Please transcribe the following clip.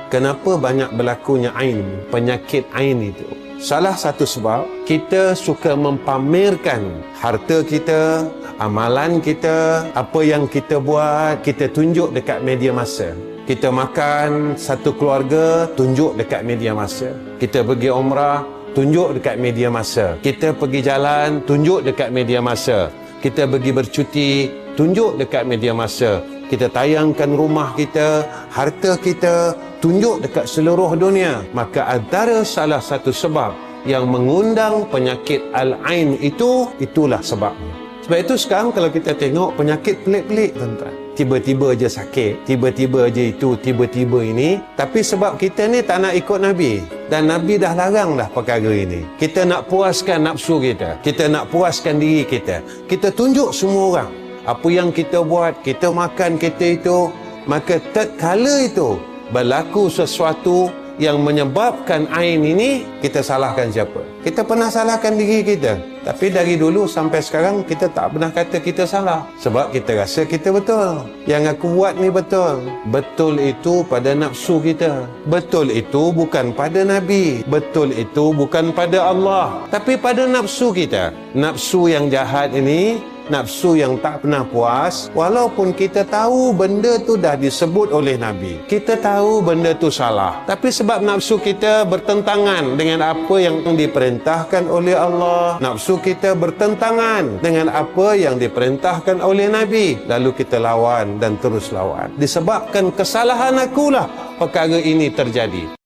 Kenapa banyak berlakunya ain, penyakit ain itu? Salah satu sebab, kita suka mempamerkan harta kita, amalan kita, apa yang kita buat, kita tunjuk dekat media massa. Kita makan satu keluarga, tunjuk dekat media massa. Kita pergi umrah, tunjuk dekat media massa. Kita pergi jalan, tunjuk dekat media massa. Kita pergi bercuti, tunjuk dekat media massa. Kita tayangkan rumah kita, harta kita, tunjuk dekat seluruh dunia. Maka antara salah satu sebab yang mengundang penyakit Al-Ain itulah sebabnya. Sebab itu sekarang kalau kita tengok penyakit pelik-pelik, tuan-tuan. Tiba-tiba aja sakit, tiba-tiba aja itu, tiba-tiba ini. Tapi sebab kita ni tak nak ikut Nabi. Dan Nabi dah larang dah perkara ini. Kita nak puaskan nafsu kita. Kita nak puaskan diri kita. Kita tunjuk semua orang. Apa yang kita buat, kita makan, kita itu. Maka tatkala itu berlaku sesuatu yang menyebabkan ain ini, kita salahkan siapa? Kita pernah salahkan diri kita. Tapi dari dulu sampai sekarang kita tak pernah kata kita salah. Sebab kita rasa kita betul. Yang aku buat ni betul. Betul itu pada nafsu kita. Betul itu bukan pada Nabi. Betul itu bukan pada Allah. Tapi pada nafsu kita. Nafsu yang jahat ini, nafsu yang tak pernah puas, walaupun kita tahu benda tu dah disebut oleh Nabi, kita tahu benda tu salah, tapi sebab nafsu kita bertentangan dengan apa yang diperintahkan oleh Allah, nafsu kita bertentangan dengan apa yang diperintahkan oleh Nabi, lalu kita lawan dan terus lawan. Disebabkan kesalahan akulah perkara ini terjadi.